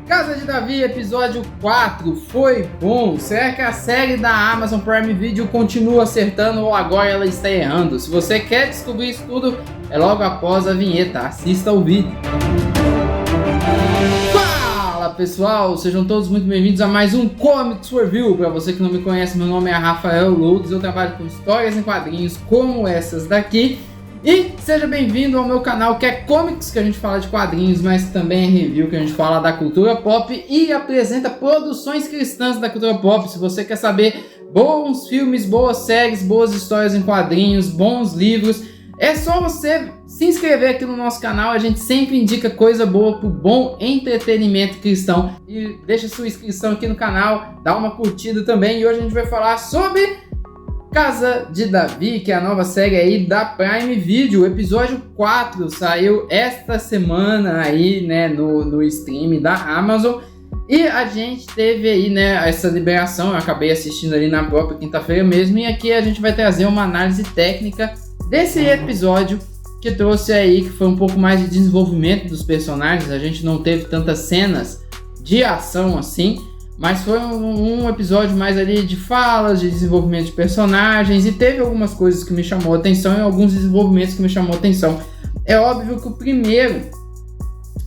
Casa de Davi, episódio 4, foi bom? Será que a série da Amazon Prime Video continua acertando ou agora ela está errando? Se você quer descobrir isso tudo, é logo após a vinheta, assista o vídeo. Fala pessoal, sejam todos muito bem-vindos a mais um Comics Review. Para você que não me conhece, meu nome é Rafael Lourdes, eu trabalho com histórias em quadrinhos como essas daqui. E seja bem-vindo ao meu canal que é Comics, que a gente fala de quadrinhos, mas também é review, que a gente fala da cultura pop e apresenta produções cristãs da cultura pop. Se você quer saber bons filmes, boas séries, boas histórias em quadrinhos, bons livros, é só você se inscrever aqui no nosso canal. A gente sempre indica coisa boa pro bom entretenimento cristão. E deixa sua inscrição aqui no canal, dá uma curtida também. E hoje a gente vai falar sobre Casa de Davi, que é a nova série aí da Prime Video. O episódio 4 saiu esta semana aí, né, no stream da Amazon. E a gente teve aí, né, essa liberação. Eu acabei assistindo ali na própria quinta-feira mesmo. E aqui a gente vai trazer uma análise técnica desse episódio que trouxe aí, que foi um pouco mais de desenvolvimento dos personagens. A gente não teve tantas cenas de ação assim, mas foi um episódio mais ali de falas, de desenvolvimento de personagens, e teve algumas coisas que me chamou a atenção e alguns desenvolvimentos que me chamou a atenção. É óbvio que o primeiro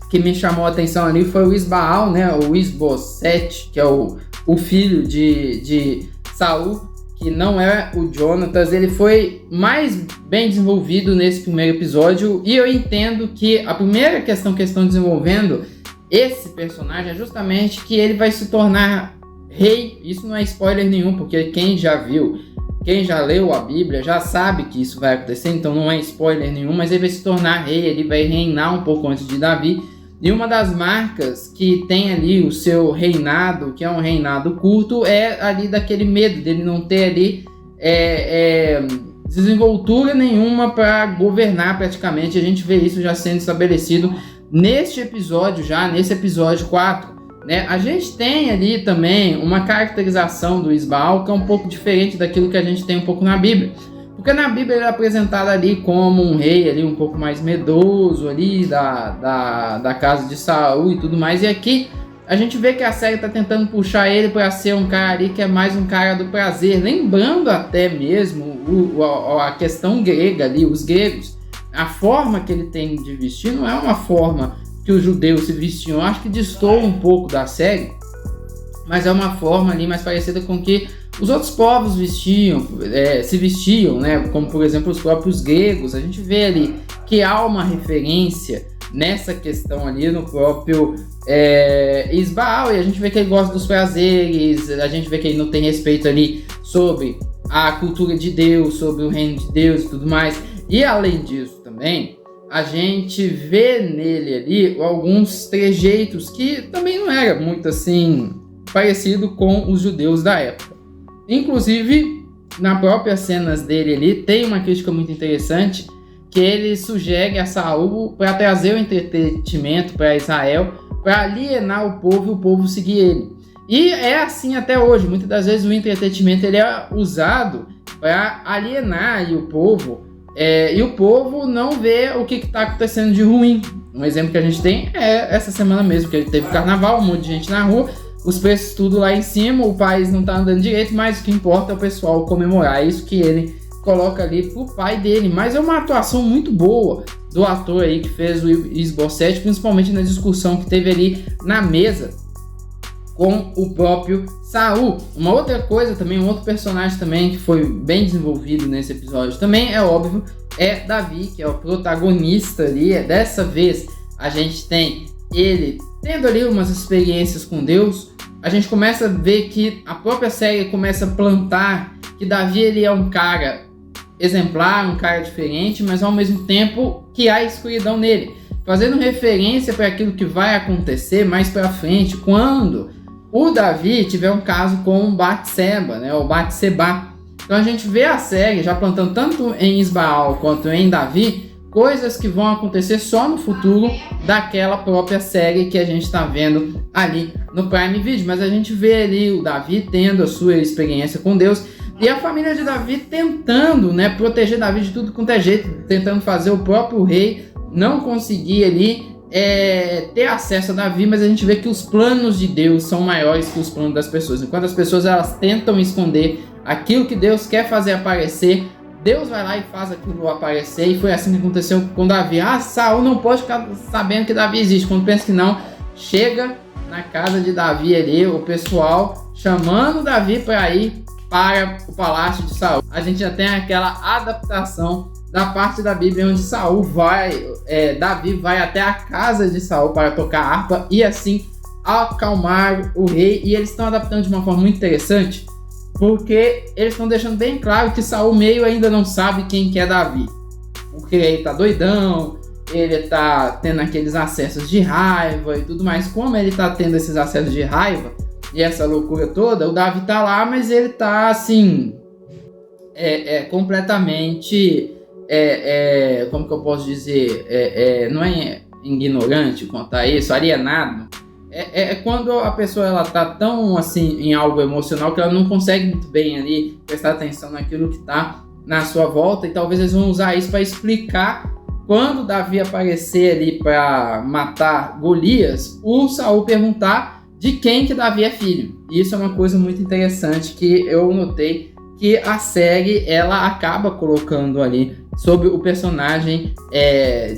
que me chamou a atenção ali foi o Isbaal, né, o Isbosete, que é o filho de Saul, que não é o Jonatas. Ele foi mais bem desenvolvido nesse primeiro episódio, e eu entendo que a primeira questão que eles estão desenvolvendo esse personagem é justamente que ele vai se tornar rei. Isso não é spoiler nenhum, porque quem já viu, quem já leu a Bíblia já sabe que isso vai acontecer, então não é spoiler nenhum, mas ele vai se tornar rei, ele vai reinar um pouco antes de Davi. E uma das marcas que tem ali o seu reinado, que é um reinado curto, é ali daquele medo dele não ter ali desenvoltura nenhuma para governar praticamente. A gente vê isso já sendo estabelecido neste episódio, nesse episódio 4, né? A gente tem ali também uma caracterização do Isbaal que é um pouco diferente daquilo que a gente tem um pouco na Bíblia. Porque na Bíblia ele é apresentado ali como um rei ali um pouco mais medroso ali da casa de Saul e tudo mais. E aqui a gente vê que a série está tentando puxar ele para ser um cara ali que é mais um cara do prazer. Lembrando até mesmo a questão grega ali, os gregos. A forma que ele tem de vestir não é uma forma que os judeus se vestiam. Eu acho que destoa um pouco da série, mas é uma forma ali mais parecida com que os outros povos se vestiam, né? Como por exemplo os próprios gregos. A gente vê ali que há uma referência nessa questão ali no próprio Isbaal, e a gente vê que ele gosta dos prazeres, a gente vê que ele não tem respeito ali sobre a cultura de Deus, sobre o reino de Deus e tudo mais. E além disso também, a gente vê nele ali alguns trejeitos que também não era muito assim parecido com os judeus da época. Inclusive, nas próprias cenas dele ali, tem uma crítica muito interessante, que ele sugere a Saul para trazer o entretenimento para Israel, para alienar o povo e o povo seguir ele. E é assim até hoje. Muitas das vezes o entretenimento ele é usado para alienar o povo, e o povo não vê o que está acontecendo de ruim. Um exemplo que a gente tem é essa semana mesmo, que ele teve carnaval, um monte de gente na rua, os preços tudo lá em cima, o país não está andando direito, mas o que importa é o pessoal comemorar. É isso que ele coloca ali pro pai dele. Mas é uma atuação muito boa do ator aí que fez o Isbosete, principalmente na discussão que teve ali na mesa com o próprio Saul. Uma outra coisa também, um outro personagem também que foi bem desenvolvido nesse episódio também, é óbvio, é Davi, que é o protagonista ali. Dessa vez a gente tem ele tendo ali umas experiências com Deus. A gente começa a ver que a própria série começa a plantar que Davi ele é um cara exemplar, um cara diferente, mas ao mesmo tempo que há escuridão nele, fazendo referência para aquilo que vai acontecer mais para frente, quando o Davi tiver um caso com Batseba, né, o Batseba. Então a gente vê a série já plantando tanto em Isbaal quanto em Davi coisas que vão acontecer só no futuro daquela própria série que a gente está vendo ali no Prime Video. Mas a gente vê ali o Davi tendo a sua experiência com Deus e a família de Davi tentando, proteger Davi de tudo quanto é jeito, tentando fazer o próprio rei não conseguir ali ter acesso a Davi, mas a gente vê que os planos de Deus são maiores que os planos das pessoas. Enquanto as pessoas elas tentam esconder aquilo que Deus quer fazer aparecer, Deus vai lá e faz aquilo aparecer, e foi assim que aconteceu com Davi. Saul não pode ficar sabendo que Davi existe. Quando pensa que não, chega na casa de Davi ali, o pessoal chamando Davi para ir para o palácio de Saul. A gente já tem aquela adaptação da parte da Bíblia onde Davi vai até a casa de Saul para tocar harpa e assim acalmar o rei. E eles estão adaptando de uma forma muito interessante, porque eles estão deixando bem claro que Saul meio ainda não sabe quem que é Davi, porque ele tá doidão, ele tá tendo aqueles acessos de raiva e tudo mais. Como ele tá tendo esses acessos de raiva e essa loucura toda, o Davi tá lá, mas ele tá assim completamente como que eu posso dizer, não é ignorante quanto a isso, alienado. Quando a pessoa ela tá tão assim em algo emocional que ela não consegue muito bem ali prestar atenção naquilo que tá na sua volta, e talvez eles vão usar isso para explicar quando Davi aparecer ali para matar Golias, o Saul perguntar de quem que Davi é filho. Isso é uma coisa muito interessante que eu notei que a série ela acaba colocando ali sobre o personagem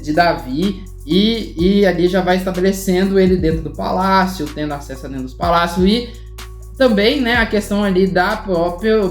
de Davi, e ali já vai estabelecendo ele dentro do palácio, tendo acesso a dentro dos palácios, e também, né, a questão ali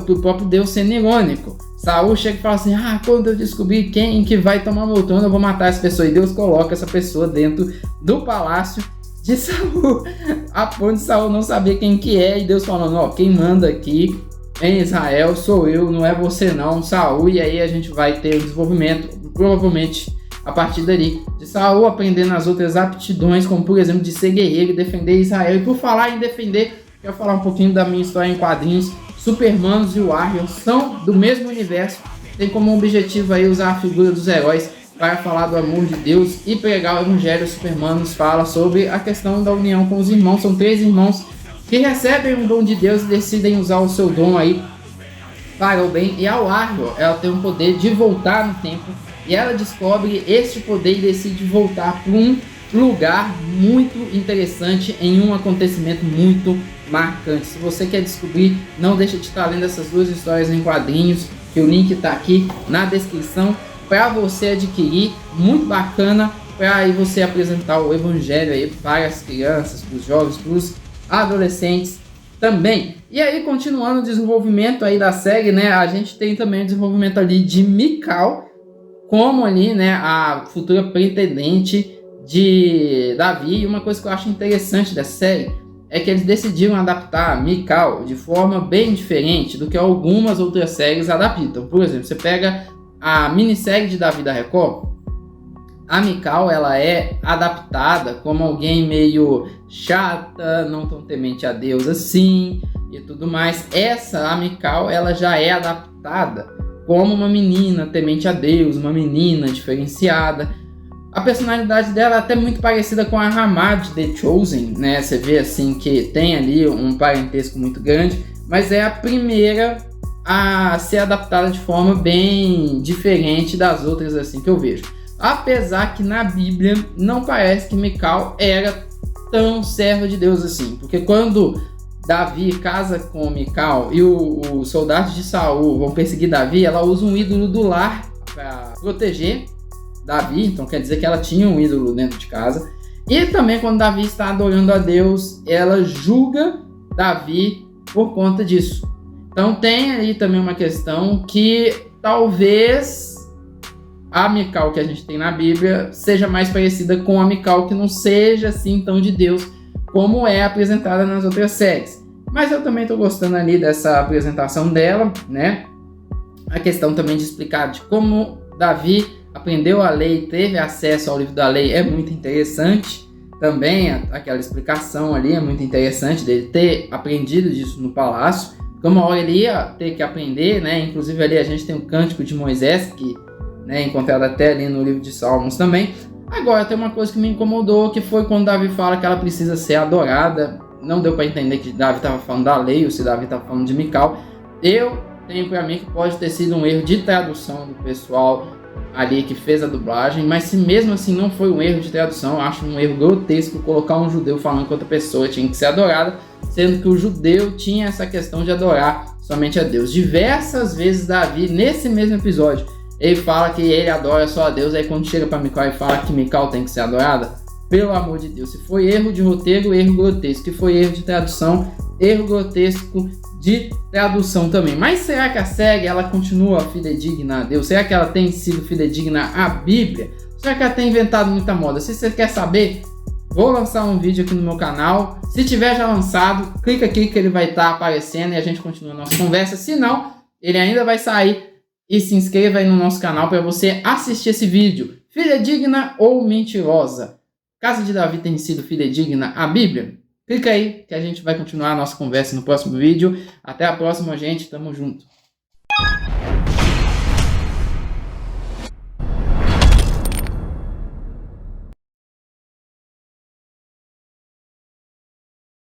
do próprio Deus sendo irônico. Saul chega e fala assim, quando eu descobrir quem que vai tomar meu trono, eu vou matar essa pessoa, e Deus coloca essa pessoa dentro do palácio de Saul, a ponto de Saul não saber quem que é, e Deus falando, quem manda aqui em Israel sou eu, não é você não, Saul. E aí a gente vai ter o desenvolvimento, provavelmente a partir dali, de Saul aprendendo as outras aptidões, como por exemplo de ser guerreiro e defender Israel. E por falar em defender, quero falar um pouquinho da minha história em quadrinhos. Supermanos e Warriors são do mesmo universo, tem como objetivo aí usar a figura dos heróis para falar do amor de Deus e pregar o evangelho. Supermanos fala sobre a questão da união com os irmãos. São 3 irmãos que recebem um dom de Deus e decidem usar o seu dom aí para o bem. E a Warrior, ela tem um poder de voltar no tempo, e ela descobre este poder e decide voltar para um lugar muito interessante em um acontecimento muito marcante. Se você quer descobrir, não deixe de estar lendo essas 2 histórias em quadrinhos, que o link está aqui na descrição para você adquirir. Muito bacana, para aí você apresentar o evangelho aí para as crianças, para os jovens, para os adolescentes também. E aí, continuando o desenvolvimento aí da série, né, a gente tem também o desenvolvimento ali de Mical, como ali, né, a futura pretendente de Davi. E uma coisa que eu acho interessante dessa série é que eles decidiram adaptar Mical de forma bem diferente do que algumas outras séries adaptam. Por exemplo, você pega a minissérie de Davi da Record, a Mical ela é adaptada como alguém meio chata, não tão temente a Deus assim e tudo mais. A Mical ela já é adaptada como uma menina temente a Deus, uma menina diferenciada. A personalidade dela é até muito parecida com a Ramá de The Chosen, né? Você vê assim que tem ali um parentesco muito grande, mas é a primeira a ser adaptada de forma bem diferente das outras assim que eu vejo. Apesar que na Bíblia não parece que Mical era tão serva de Deus assim, porque quando Davi casa com Mical e os soldados de Saul vão perseguir Davi, ela usa um ídolo do lar para proteger Davi, então quer dizer que ela tinha um ídolo dentro de casa. E também quando Davi está adorando a Deus, ela julga Davi por conta disso. Então tem aí também uma questão que talvez a Mical que a gente tem na Bíblia seja mais parecida com a Mical que não seja assim tão de Deus como é apresentada nas outras séries. Mas eu também estou gostando ali dessa apresentação dela, né? A questão também de explicar de como Davi aprendeu a lei, teve acesso ao livro da lei, é muito interessante. Também aquela explicação ali é muito interessante dele ter aprendido disso no palácio. Como uma hora ele ia ter que aprender, né? Inclusive ali a gente tem o Cântico de Moisés, que encontrado até ali no livro de Salmos também. Agora tem uma coisa que me incomodou, que foi quando Davi fala que ela precisa ser adorada. Não deu para entender que Davi estava falando da lei ou se Davi estava falando de Mical. Eu tenho para mim que pode ter sido um erro de tradução do pessoal ali que fez a dublagem, mas se mesmo assim não foi um erro de tradução, eu acho um erro grotesco colocar um judeu falando que outra pessoa tinha que ser adorada, sendo que o judeu tinha essa questão de adorar somente a Deus. Diversas vezes Davi, nesse mesmo episódio, ele fala que ele adora só a Deus, aí quando chega para Mical e fala que Mical tem que ser adorada, pelo amor de Deus, se foi erro de roteiro, erro grotesco, se foi erro de tradução, erro grotesco de tradução também. Mas será que a série ela continua fidedigna a Deus? Será que ela tem sido fidedigna à Bíblia? Será que ela tem inventado muita moda? Se você quer saber, vou lançar um vídeo aqui no meu canal. Se tiver já lançado, clica aqui que ele vai estar aparecendo e a gente continua a nossa conversa. Se não, ele ainda vai sair. E se inscreva aí no nosso canal para você assistir esse vídeo. Fidedigna ou mentirosa? Casa de Davi tem sido fidedigna à Bíblia? Clica aí que a gente vai continuar a nossa conversa no próximo vídeo. Até a próxima, gente. Tamo junto.